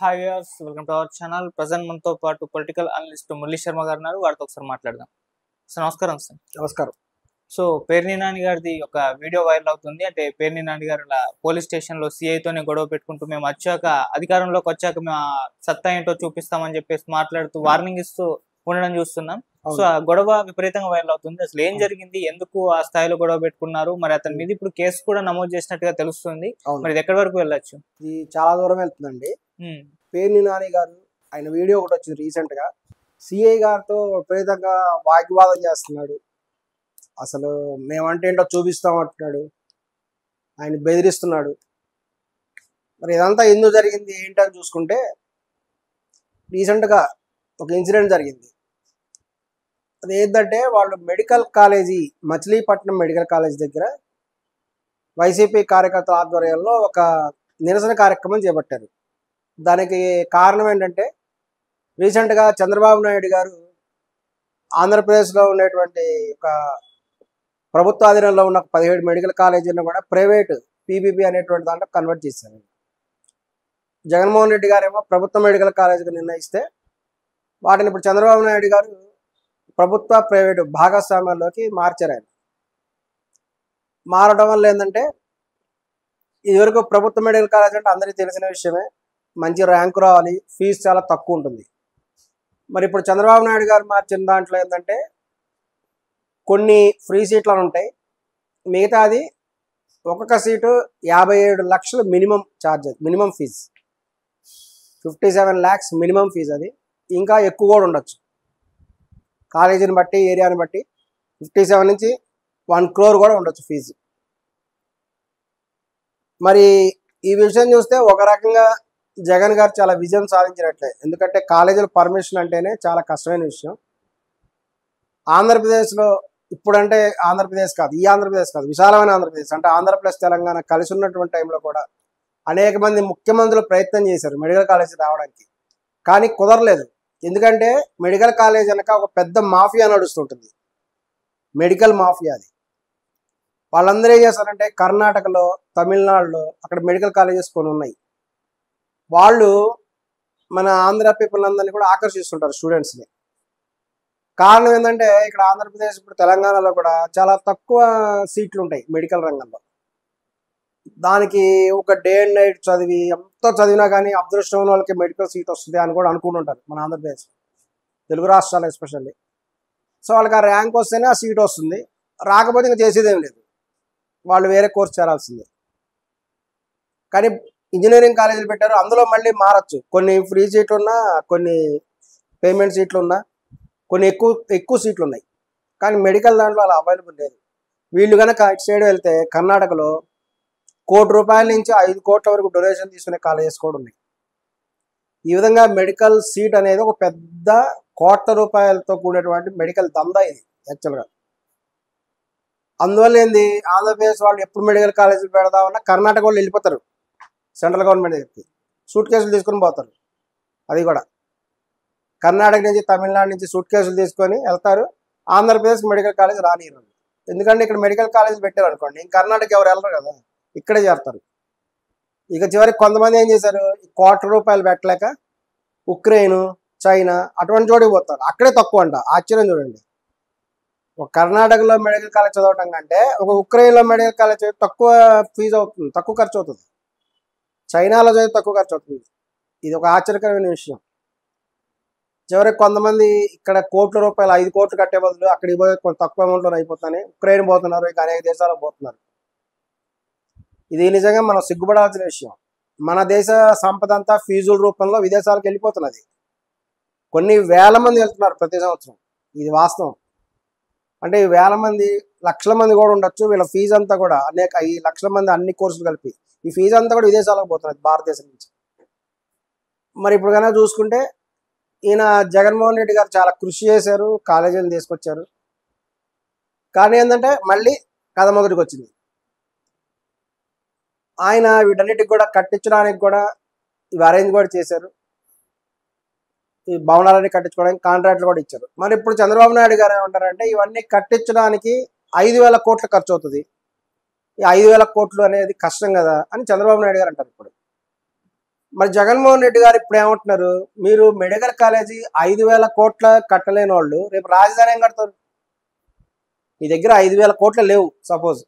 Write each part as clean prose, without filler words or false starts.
Hi viewers, welcome to our channel. Present మనతో పాటు political analyst Murali Sharma గారు ఉన్నారు. వారితో ఒకసారి మాట్లాడదాం. సార్ నమస్కారం సార్. నమస్కారం. సో పేర్ని నాని గారిది ఒక వీడియో వైరల్ అవుతుంది. అంటే పేర్ని నాని గారు ఇలా పోలీస్ స్టేషన్ లో సిఐతోనే గొడవ పెట్టుకుంటూ మేము వచ్చాక అధికారంలోకి వచ్చాక మేము ఆ సత్తా ఏంటో చూపిస్తామని చెప్పేసి మాట్లాడుతూ వార్నింగ్ ఇస్తూ ఉండడం చూస్తున్నాం. సో ఆ గొడవ విపరీతంగా వైరల్ అవుతుంది. అసలు ఏం జరిగింది, ఎందుకు ఆ స్థాయిలో గొడవ పెట్టుకున్నారు, మరి అతని మీద ఇప్పుడు కేసు కూడా నమోదు చేసినట్టుగా తెలుస్తుంది. మరి ఇది ఎక్కడి వరకు వెళ్ళొచ్చు? ఇది చాలా దూరం వెళ్తుందండి. పేర్ని నాని గారు ఆయన వీడియో ఒకటి వచ్చింది రీసెంట్ గా. సిఐ గారితో విపరీతంగా వాగ్వాదం చేస్తున్నాడు. అసలు మేమంటే ఏంటో చూపిస్తాం అంటున్నాడు. ఆయన బెదిరిస్తున్నాడు. మరి ఇదంతా ఎందుకు జరిగింది ఏంటని చూసుకుంటే రీసెంట్ గా ఒక ఇన్సిడెంట్ జరిగింది. అది ఏంటంటే వాళ్ళు medical college Machilipatnam medical college దగ్గర వైసీపీ కార్యకర్తల ఆధ్వర్యంలో ఒక నిరసన కార్యక్రమం చేపట్టారు. దానికి కారణం ఏంటంటే రీసెంట్గా చంద్రబాబు నాయుడు గారు ఆంధ్రప్రదేశ్లో ఉండేటువంటి ఒక ప్రభుత్వ ఆధీనంలో ఉన్న 17 మెడికల్ కాలేజీలను కూడా ప్రైవేట్ పీపీపీ అనేటువంటి దాంట్లో కన్వర్ట్ చేశారు. జగన్మోహన్ రెడ్డి గారు ఏమో ప్రభుత్వ మెడికల్ కాలేజీకి నిర్ణయిస్తే వాటిని ఇప్పుడు చంద్రబాబు నాయుడు గారు ప్రభుత్వ ప్రైవేటు భాగస్వామ్యాల్లోకి మార్చారు. ఆయన మారడం వల్ల ఏంటంటే ఇదివరకు ప్రభుత్వ మెడికల్ కాలేజ్ అంటే అందరికీ తెలిసిన విషయమే, మంచి ర్యాంకు రావాలి, ఫీజు చాలా తక్కువ ఉంటుంది. మరి ఇప్పుడు చంద్రబాబు నాయుడు గారు మార్చిన దాంట్లో ఏంటంటే కొన్ని ఫ్రీ సీట్లు ఉంటాయి, మిగతాది ఒక్కొక్క సీటు 57 లక్షలు minimum charges, minimum fee 57 lakhs minimum fee. అది ఇంకా ఎక్కువ కూడా ఉండొచ్చు కాలేజీని బట్టి, ఏరియాని బట్టి. 57 నుంచి 1 crore కూడా ఉండొచ్చు ఫీజు. మరి ఈ విషయం చూస్తే ఒక రకంగా జగన్ గారు చాలా విజయం సాధించినట్లే. ఎందుకంటే కాలేజీల పర్మిషన్ అంటేనే చాలా కష్టమైన విషయం. ఆంధ్రప్రదేశ్లో ఇప్పుడంటే ఆంధ్రప్రదేశ్ కాదు, ఈ ఆంధ్రప్రదేశ్ కాదు, విశాలమైన ఆంధ్రప్రదేశ్ అంటే ఆంధ్రప్రదేశ్ తెలంగాణ కలిసి ఉన్నటువంటి టైంలో కూడా అనేక మంది ముఖ్యమంత్రులు ప్రయత్నం చేశారు మెడికల్ కాలేజీ రావడానికి, కానీ కుదరలేదు. ఎందుకంటే మెడికల్ కాలేజ్ వెనక ఒక పెద్ద మాఫియా నడుస్తుంటుంది, మెడికల్ మాఫియా. అది వాళ్ళందరూ ఏం చేస్తారంటే కర్ణాటకలో, తమిళనాడులో అక్కడ మెడికల్ కాలేజెస్ కొన్ని ఉన్నాయి. వాళ్ళు మన ఆంధ్ర పీపుల్ అందరినీ కూడా ఆకర్షిస్తుంటారు, స్టూడెంట్స్ని. కారణం ఏంటంటే ఇక్కడ ఆంధ్రప్రదేశ్ ఇప్పుడు తెలంగాణలో కూడా చాలా తక్కువ సీట్లు ఉంటాయి మెడికల్ రంగంలో. దానికి ఒక డే అండ్ నైట్ చదివి ఎంత చదివినా కానీ అదృష్టం ఉన్న వాళ్ళకి మెడికల్ సీట్ వస్తుంది అని కూడా అనుకుంటుంటారు మన ఆంధ్రప్రదేశ్, తెలుగు రాష్ట్రాలు ఎస్పెషల్లీ. సో వాళ్ళకి ఆ ర్యాంక్ వస్తేనే ఆ సీట్ వస్తుంది, రాకపోతే ఇంకా చేసేదేం లేదు, వాళ్ళు వేరే కోర్స్ చేరాల్సిందే. కానీ ఇంజనీరింగ్ కాలేజీలు పెట్టారు, అందులో మళ్ళీ మారచ్చు. కొన్ని ఫ్రీ సీట్లు ఉన్నా, కొన్ని పేమెంట్ సీట్లు ఉన్నా, కొన్ని ఎక్కువ సీట్లు ఉన్నాయి. కానీ మెడికల్ దాంట్లో అలా అవైలబుల్ లేదు. వీళ్ళు కనుక ఇటు సైడ్ వెళ్తే కర్ణాటకలో ₹1,00,00,000 నుంచి 5 కోట్ల వరకు డొనేషన్ తీసుకునే కాలేజెస్ కూడా ఉన్నాయి. ఈ విధంగా మెడికల్ సీట్ అనేది ఒక పెద్ద ₹1,00,00,000తో కూడినటువంటి మెడికల్ దందా ఇది యాక్చువల్గా. అందువల్ల ఏంది, ఆంధ్రప్రదేశ్ వాళ్ళు ఎప్పుడు మెడికల్ కాలేజీలు పెడదామన్నా కర్ణాటక వాళ్ళు వెళ్ళిపోతారు సెంట్రల్ గవర్నమెంట్ దగ్గరికి, సూట్ కేసులు తీసుకొని పోతారు. అది కూడా కర్ణాటక నుంచి, తమిళనాడు నుంచి సూట్ కేసులు తీసుకొని వెళ్తారు. Andhra Pradesh medical college రానియరు. ఎందుకంటే ఇక్కడ మెడికల్ కాలేజ్ పెట్టారు అనుకోండి, ఇంక కర్ణాటక ఎవరు వెళ్ళరు కదా, ఇక్కడే చేస్తారు. ఇక చివరికి కొంతమంది ఏం చేశారు, ₹1,00,00,000 పెట్టలేక ఉక్రెయిన్, చైనా అటువంటి చోటికి పోతారు. అక్కడే తక్కువ అంట. ఆశ్చర్యం చూడండి, ఒక కర్ణాటకలో మెడికల్ కాలేజ్ చదవటం కంటే ఒక ఉక్రెయిన్లో మెడికల్ కాలేజ్ తక్కువ ఫీజు అవుతుంది, తక్కువ ఖర్చు అవుతుంది. చైనాలో చదివి తక్కువ ఖర్చు అవుతుంది. ఇది ఒక ఆశ్చర్యకరమైన విషయం. చివరికి కొంతమంది ఇక్కడ ₹1,00,00,000 5 కోట్లు కట్టే బదులు అక్కడికి పోయి కొంత తక్కువ అమౌంట్లో అయిపోతానే ఉక్రెయిన్ పోతున్నారు, ఇక అనేక దేశాలకు పోతున్నారు. ఇది నిజంగా మనం సిగ్గుపడాల్సిన విషయం. మన దేశ సంపద అంతా ఫీజుల రూపంలో విదేశాలకు వెళ్ళిపోతున్నది. కొన్ని వేల మంది వెళ్తున్నారు ప్రతి సంవత్సరం, ఇది వాస్తవం. అంటే ఈ వేల మంది, లక్షల మంది కూడా ఉండొచ్చు. వీళ్ళ ఫీజు అంతా కూడా ఈ లక్షల మంది అన్ని కోర్సులు కలిపి ఈ ఫీజు అంతా కూడా విదేశాలకు పోతున్నది భారతదేశం నుంచి. మరి ఇప్పుడు కనుక చూసుకుంటే ఈయన జగన్మోహన్ రెడ్డి గారు చాలా కృషి చేశారు, కాలేజీలు తీసుకొచ్చారు. కానీ ఏంటంటే మళ్ళీ కథ మొదటికి వచ్చింది. ఆయన వీటన్నిటికి కూడా కట్టించడానికి కూడా ఇవి అరేంజ్ కూడా చేశారు. ఈ భవనాలన్నీ కట్టించుకోవడానికి కాంట్రాక్ట్లు కూడా ఇచ్చారు. మరి ఇప్పుడు చంద్రబాబు నాయుడు గారు ఏమంటారంటే ఇవన్నీ కట్టించడానికి 5,000 కోట్లు ఖర్చు అవుతుంది, ఈ 5,000 కోట్లు అనేది కష్టం కదా అని చంద్రబాబు నాయుడు గారు అంటారు. ఇప్పుడు మరి జగన్మోహన్ రెడ్డి గారు ఇప్పుడు ఏమంటున్నారు, మీరు మెడికల్ కాలేజీ 5,000 కోట్ల కట్టలేని వాళ్ళు రేపు రాజధాని ఏం కడతారు? మీ దగ్గర 5,000 కోట్లు లేవు సపోజ్,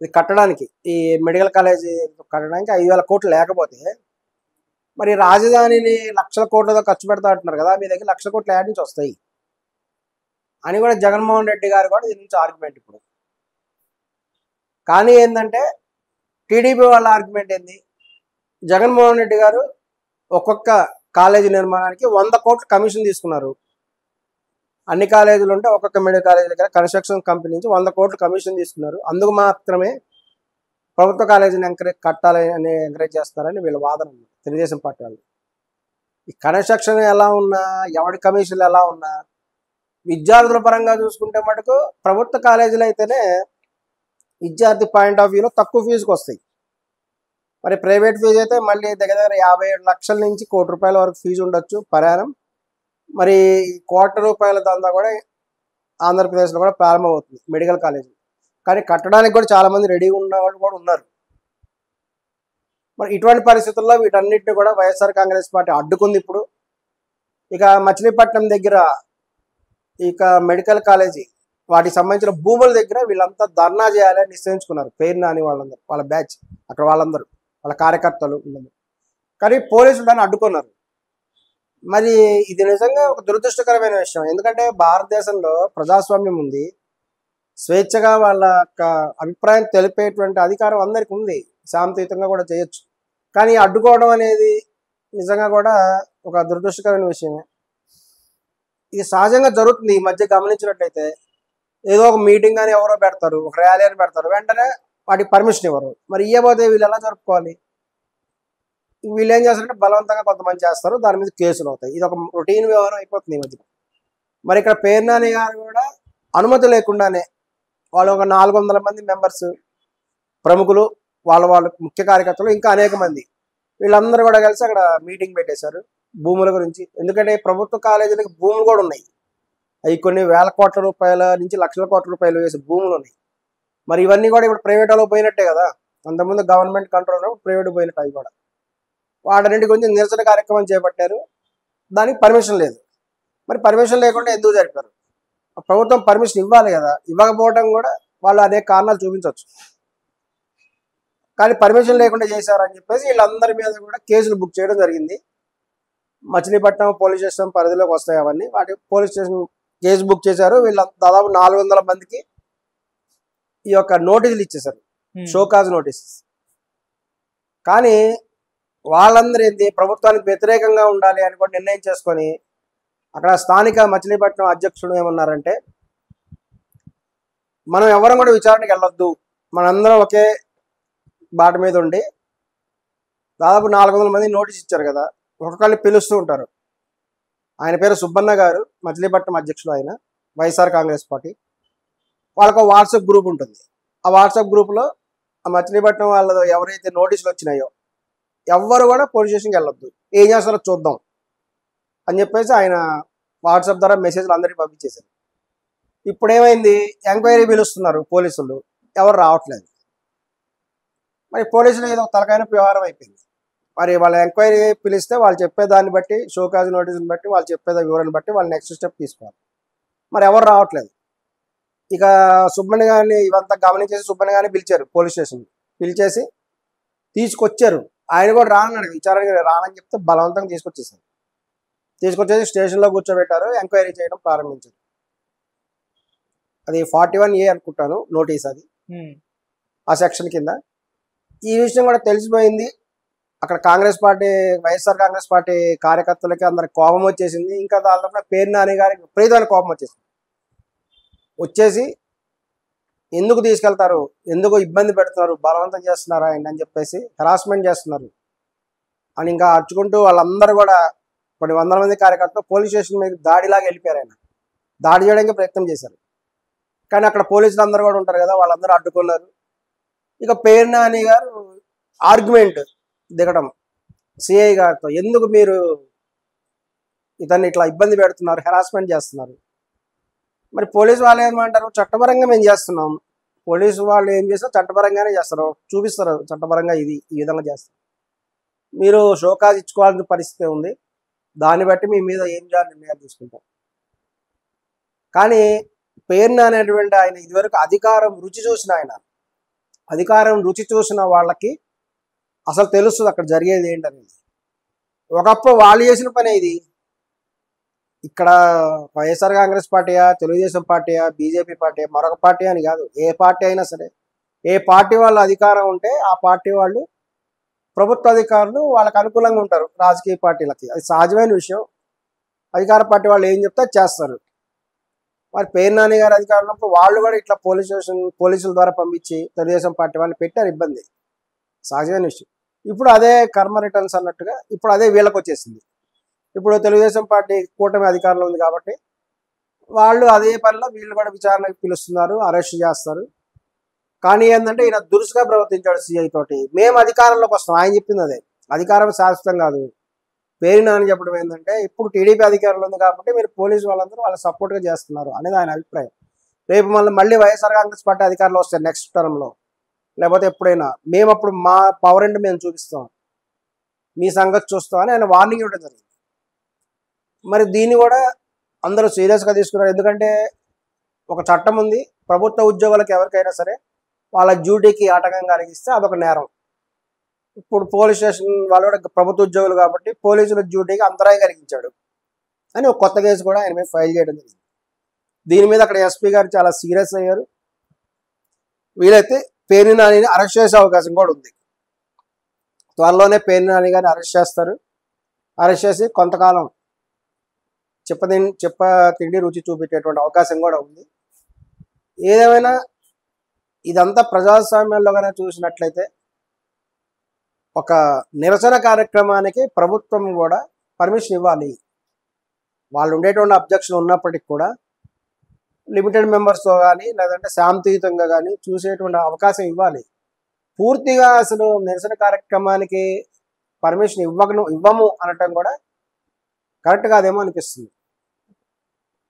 ఇది కట్టడానికి, ఈ మెడికల్ కాలేజీ కట్టడానికి 5,000 కోట్లు లేకపోతే మరి రాజధానిని లక్షల కోట్లతో ఖర్చు పెడతా అంటున్నారు కదా, మీ దగ్గర లక్షల కోట్లు యాడ్ నుంచి వస్తాయి అని కూడా జగన్మోహన్ రెడ్డి గారు కూడా దీని నుంచి ఆర్గ్యుమెంట్ ఇప్పుడు. కానీ ఏంటంటే టీడీపీ వాళ్ళ ఆర్గ్యుమెంట్ ఏంది, జగన్మోహన్ రెడ్డి గారు ఒక్కొక్క కాలేజీ నిర్మాణానికి 100 కోట్లు కమిషన్ తీసుకున్నారు. అన్ని కాలేజీలు ఉంటే ఒక్కొక్క మెడికల్ కాలేజీ దగ్గర కన్స్ట్రక్షన్ కంపెనీ నుంచి 100 కోట్లు కమిషన్ తీసుకున్నారు. అందుకు మాత్రమే ప్రభుత్వ కాలేజీని కట్టాలి అని ఎంకరేజ్ చేస్తారని వీళ్ళ వాదన ఉంది తెలుగుదేశం పార్టీ వాళ్ళు. ఈ కన్స్ట్రక్షన్ ఎలా ఉన్నా, ఎవరి కమిషన్లు ఎలా ఉన్నా, విద్యార్థుల పరంగా చూసుకుంటే మటుకు ప్రభుత్వ కాలేజీలు అయితేనే విద్యార్థి పాయింట్ ఆఫ్ వ్యూలో తక్కువ ఫీజుకి వస్తాయి. మరి ప్రైవేట్ ఫీజు అయితే మళ్ళీ దగ్గర దగ్గర 57 లక్షల నుంచి ₹1 కోటి వరకు ఫీజు ఉండొచ్చు ప్రయాణం. మరి ₹1 కోటి దందా కూడా ఆంధ్రప్రదేశ్లో కూడా ప్రారంభమవుతుంది మెడికల్ కాలేజీ. కానీ కట్టడానికి కూడా చాలామంది రెడీగా ఉన్న వాళ్ళు కూడా ఉన్నారు. మరి ఇటువంటి పరిస్థితుల్లో వీటన్నిటిని కూడా వైఎస్ఆర్ కాంగ్రెస్ పార్టీ అడ్డుకుంది ఇప్పుడు. ఇక మచిలీపట్నం దగ్గర ఇక మెడికల్ కాలేజీ వాటికి సంబంధించిన భూముల దగ్గర వీళ్ళంతా ధర్నా చేయాలని నిశ్చయించుకున్నారు. పేరు నాని వాళ్ళందరూ, వాళ్ళ బ్యాచ్, అక్కడ వాళ్ళందరూ వాళ్ళ కార్యకర్తలు. కానీ పోలీసులు దాన్ని అడ్డుకున్నారు. మరి ఇది నిజంగా ఒక దురదృష్టకరమైన విషయం. ఎందుకంటే భారతదేశంలో ప్రజాస్వామ్యం ఉంది, స్వేచ్ఛగా వాళ్ళ యొక్క అభిప్రాయం తెలిపేటువంటి అధికారం అందరికీ ఉంది, శాంతియుతంగా కూడా చేయొచ్చు. కానీ అడ్డుకోవడం అనేది నిజంగా కూడా ఒక దురదృష్టకరమైన విషయమే. ఇది సహజంగా జరుగుతుంది. ఈ మధ్య గమనించినట్లయితే ఏదో ఒక మీటింగ్ అని ఎవరో పెడతారు, ఒక ర్యాలీ అని పెడతారు, వెంటనే వాటికి పర్మిషన్ ఇవ్వరు. మరి ఇవ్వబోతే వీళ్ళు ఎలా జరుపుకోవాలి? వీళ్ళు ఏం చేస్తారంటే బలవంతంగా కొంతమంది చేస్తారు, దాని మీద కేసులు అవుతాయి. ఇది ఒక రొటీన్ వ్యవహారం అయిపోతుంది ఈ మధ్య. మరి ఇక్కడ పేరు నాని గారు కూడా అనుమతి లేకుండానే వాళ్ళు ఒక 400 మంది మెంబర్స్, ప్రముఖులు, వాళ్ళ ముఖ్య కార్యకర్తలు, ఇంకా అనేక మంది, వీళ్ళందరూ కూడా కలిసి అక్కడ మీటింగ్ పెట్టేశారు భూముల గురించి. ఎందుకంటే ప్రభుత్వ కాలేజీలకు భూములు కూడా ఉన్నాయి, అవి కొన్ని వేల కోట్ల రూపాయల నుంచి లక్షల కోట్ల రూపాయలు వేసే భూములు ఉన్నాయి. మరి ఇవన్నీ కూడా ఇప్పుడు ప్రైవేట్ వాళ్ళు పోయినట్టే కదా, అంతకుముందు గవర్నమెంట్ కంట్రోల్ ప్రైవేట్ పోయినట్టు అవి కూడా. వాటన్నింటి గురించి నిరసన కార్యక్రమం చేపట్టారు, దానికి పర్మిషన్ లేదు. మరి పర్మిషన్ లేకుండా ఎందుకు జరిపారు? ప్రభుత్వం పర్మిషన్ ఇవ్వాలి కదా, ఇవ్వకపోవడం కూడా వాళ్ళు అనేక కారణాలు చూపించవచ్చు. కానీ పర్మిషన్ లేకుండా చేశారని చెప్పేసి వీళ్ళందరి మీద కూడా కేసులు బుక్ చేయడం జరిగింది. మచిలీపట్నం పోలీస్ స్టేషన్ పరిధిలోకి వస్తాయి అవన్నీ. వాటి పోలీస్ స్టేషన్ కేసు బుక్ చేశారు. వీళ్ళ దాదాపు 400 మందికి ఈ యొక్క నోటీసులు ఇచ్చేశారు, షోకాజ్ నోటీసెస్. కానీ వాళ్ళందరూ ఏంటి, ప్రభుత్వానికి వ్యతిరేకంగా ఉండాలి అని కూడా నిర్ణయం చేసుకొని అక్కడ స్థానిక మచిలీపట్నం అధ్యక్షుడు ఏమన్నారంటే, మనం ఎవరం కూడా విచారణకి వెళ్ళొద్దు, మనందరం ఒకే బాట మీద ఉండి, దాదాపు 400 మంది నోటీస్ ఇచ్చారు కదా, ఒక్కొక్కరిని పిలుస్తూ ఉంటారు. ఆయన పేరు సుబ్బన్న గారు, మచిలీపట్నం అధ్యక్షుడు ఆయన, వైఎస్ఆర్ కాంగ్రెస్ పార్టీ. వాళ్ళకు వాట్సాప్ గ్రూప్ ఉంటుంది. ఆ వాట్సాప్ గ్రూప్లో ఆ మచిలీపట్నం వాళ్ళ ఎవరైతే నోటీసులు వచ్చినాయో ఎవ్వరు కూడా పోలీస్ స్టేషన్కి వెళ్ళొద్దు, ఏం చేస్తారో చూద్దాం అని చెప్పేసి ఆయన వాట్సాప్ ద్వారా మెసేజ్లు అందరికీ పంపించేశారు. ఇప్పుడు ఏమైంది, ఎంక్వైరీ పిలుస్తున్నారు పోలీసులు, ఎవరు రావట్లేదు. మరి పోలీసులు ఏదో తలకాయన వ్యవహారం అయిపోయింది. మరి వాళ్ళ ఎంక్వైరీ పిలిస్తే వాళ్ళు చెప్పేదాన్ని బట్టి, షోకాజ్ నోటీసుని బట్టి, వాళ్ళు చెప్పేదా వివరాన్ని బట్టి వాళ్ళు నెక్స్ట్ స్టెప్ తీసుకోవాలి. మరి ఎవరు రావట్లేదు. ఇక సుబ్బన్న గారిని ఇవంతా గమనించేసి సుబ్బన్న గారిని పిలిచారు పోలీస్ స్టేషన్, పిలిచేసి తీసుకొచ్చారు. ఆయన కూడా రానన్నాడు, విచారణకి రానని చెప్తే బలవంతంగా తీసుకొచ్చేసారు. తీసుకొచ్చేసి స్టేషన్లో కూర్చోబెట్టారు, ఎంక్వైరీ చేయడం ప్రారంభించారు. అది 41A అనుకుంటాను నోటీస్, అది ఆ సెక్షన్ కింద. ఈ విషయం కూడా తెలిసిపోయింది. అక్కడ కాంగ్రెస్ పార్టీ, వైఎస్ఆర్ కాంగ్రెస్ పార్టీ కార్యకర్తలకి అందరికి కోపం వచ్చేసింది. ఇంకా దాదాపు పేరు నాని గారికి విపరీతమైన కోపం వచ్చేసింది. వచ్చేసి ఎందుకు తీసుకెళ్తారు, ఎందుకు ఇబ్బంది పెడుతున్నారు, బలవంతం చేస్తున్నారు ఆయన అని చెప్పేసి, హెరాస్మెంట్ చేస్తున్నారు అని ఇంకా అర్చుకుంటూ వాళ్ళందరూ కూడా కొన్ని 100 మంది కార్యకర్తలు పోలీస్ స్టేషన్ మీద దాడిలాగా వెళ్ళిపోయారు. ఆయన దాడి చేయడానికి ప్రయత్నం చేశారు. కానీ అక్కడ పోలీసులు అందరూ కూడా ఉంటారు కదా, వాళ్ళందరూ అడ్డుకున్నారు. ఇక పేరు నాని గారు ఆర్గ్యుమెంట్ దిగడం సిఐ గారితో, ఎందుకు మీరు ఇతన్ని ఇట్లా ఇబ్బంది పెడుతున్నారు, హెరాస్మెంట్ చేస్తున్నారు. మరి పోలీసు వాళ్ళు ఏమంటారు, చట్టపరంగా మేము చేస్తున్నాం. పోలీసు వాళ్ళు ఏం చేస్తారో చట్టపరంగానే చేస్తారు, చూపిస్తారు చట్టపరంగా ఇది ఈ విధంగా చేస్తారు. మీరు షోకాజ్ ఇచ్చుకోవాల్సిన పరిస్థితి ఉంది. దాన్ని బట్టి మీ మీద ఏం చేయాలి నిర్ణయాలు తీసుకుంటాం. కానీ పేర్ని అనేటువంటి ఆయన ఇదివరకు అధికారం రుచి చూసిన ఆయన, అధికారం రుచి చూసిన వాళ్ళకి అసలు తెలుస్తుంది అక్కడ జరిగేది ఏంటనేది. ఒకప్పుడు వాళ్ళు చేసిన పని ఇది. ఇక్కడ వైఎస్ఆర్ కాంగ్రెస్ పార్టీయా, తెలుగుదేశం పార్టీయా, బీజేపీ పార్టీ, మరొక పార్టీ అని కాదు, ఏ పార్టీ అయినా సరే, ఏ పార్టీ వాళ్ళ అధికారం ఉంటే ఆ పార్టీ వాళ్ళు ప్రభుత్వ అధికారులు వాళ్ళకి అనుకూలంగా ఉంటారు రాజకీయ పార్టీలకి. అది సహజమైన విషయం. అధికార పార్టీ వాళ్ళు ఏం చెప్తే చేస్తారు. మరి పేర్ని నాని గారి అధికారంలో వాళ్ళు కూడా ఇట్లా పోలీసుల ద్వారా పంపించి తెలుగుదేశం పార్టీ వాళ్ళు పెట్టారు ఇబ్బంది. సహజమైన విషయం. ఇప్పుడు అదే కర్మ రిటర్న్స్ అన్నట్టుగా ఇప్పుడు అదే వీళ్ళకి వచ్చేసింది. ఇప్పుడు తెలుగుదేశం పార్టీ కూటమి అధికారంలో ఉంది కాబట్టి వాళ్ళు అదే పనిలో వీళ్ళు కూడా విచారణకు పిలుస్తున్నారు, అరెస్ట్ చేస్తారు. కానీ ఏంటంటే ఈయన దురుసుగా ప్రవర్తించాడు సిఐ తోటి. మేము అధికారంలోకి వస్తాం, ఆయన చెప్పింది అదే. అధికారం శాశ్వతం కాదు. పేర్ని నాని చెప్పడం ఏంటంటే ఇప్పుడు టీడీపీ అధికారంలో ఉంది కాబట్టి మీరు పోలీసు వాళ్ళందరూ వాళ్ళ సపోర్ట్గా చేస్తున్నారు అనేది ఆయన అభిప్రాయం. రేపు మళ్ళీ వైఎస్ఆర్ కాంగ్రెస్ పార్టీ అధికారంలో వస్తారు నెక్స్ట్ టర్మ్లో, లేకపోతే ఎప్పుడైనా మేము అప్పుడు మా పవర్ ఏంటి మేము చూపిస్తాం, మీ సంగతి చూస్తాం అని ఆయన వార్నింగ్ ఇవ్వడం జరిగింది. మరి దీన్ని కూడా అందరూ సీరియస్గా తీసుకున్నారు. ఎందుకంటే ఒక చట్టం ఉంది, ప్రభుత్వ ఉద్యోగులకు ఎవరికైనా సరే వాళ్ళ డ్యూటీకి ఆటంకం కలిగిస్తే అదొక నేరం. ఇప్పుడు పోలీస్ స్టేషన్ వాళ్ళు కూడా ప్రభుత్వ ఉద్యోగులు కాబట్టి పోలీసుల డ్యూటీకి అంతరాయం కలిగించాడు అని ఒక కొత్త కేసు కూడా ఆయన మీద ఫైల్ చేయడం జరిగింది. దీని మీద అక్కడ ఎస్పీ గారు చాలా సీరియస్ అయ్యారు. వీలైతే పేర్ని నానిని అరెస్ట్ చేసే అవకాశం కూడా ఉంది. త్వరలోనే పేర్ని నాని గారిని అరెస్ట్ చేస్తారు. అరెస్ట్ చేసి కొంతకాలం తిండి రుచి చూపెట్టేటువంటి అవకాశం కూడా ఉంది. ఏదేమైనా ఇదంతా ప్రజాస్వామ్యంలో కనుక చూసినట్లయితే ఒక నిరసన కార్యక్రమానికి ప్రభుత్వం కూడా పర్మిషన్ ఇవ్వాలి. వాళ్ళు ఉండేటువంటి అబ్జెక్షన్ ఉన్నప్పటికీ కూడా లిమిటెడ్ మెంబర్స్తో కానీ లేదంటే శాంతియుతంగా కానీ చూసేటువంటి అవకాశం ఇవ్వాలి. పూర్తిగా అసలు నిరసన కార్యక్రమానికి పర్మిషన్ ఇవ్వము అనటం కూడా కరెక్ట్ కాదేమో అనిపిస్తుంది.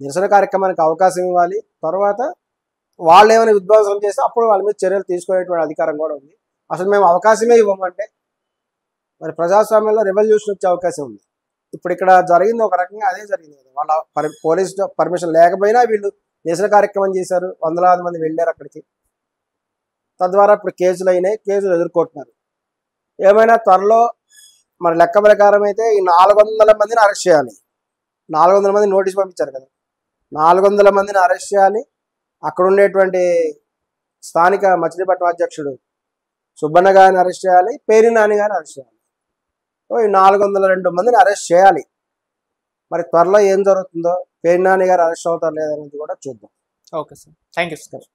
నిరసన కార్యక్రమానికి అవకాశం ఇవ్వాలి. తర్వాత వాళ్ళు ఏమైనా విధ్వంసం చేస్తే అప్పుడు వాళ్ళ మీద చర్యలు తీసుకునేటువంటి అధికారం కూడా ఉంది. అసలు మేము అవకాశమే ఇవ్వమంటే మరి ప్రజాస్వామ్యంలో రెవల్యూషన్ వచ్చే అవకాశం ఉంది. ఇప్పుడు ఇక్కడ జరిగింది ఒక రకంగా అదే జరిగింది. వాళ్ళ పోలీస్ పర్మిషన్ లేకపోయినా వీళ్ళు నిరసన కార్యక్రమం చేశారు, వందలాది మంది వెళ్ళారు అక్కడికి. తద్వారా ఇప్పుడు కేసులు అయినాయి, కేసులు ఎదుర్కొంటున్నారు. ఏమైనా త్వరలో మన లెక్క ప్రకారం అయితే ఈ 400 మందిని అరెస్ట్ చేయాలి. 400 మంది నోటీస్ పంపించారు కదా, 400 మందిని అరెస్ట్ చేయాలి. అక్కడ ఉండేటువంటి స్థానిక మచిలీపట్నం అధ్యక్షుడు సుబ్బన్న గారిని అరెస్ట్ చేయాలి, పేర్ని నాని గారిని అరెస్ట్ చేయాలి. ఈ 402 మందిని అరెస్ట్ చేయాలి. మరి త్వరలో ఏం జరుగుతుందో, పేర్ని నాని గారు అరెస్ట్ అవుతారు లేదనేది కూడా చూద్దాం. Okay sir, thank you sir.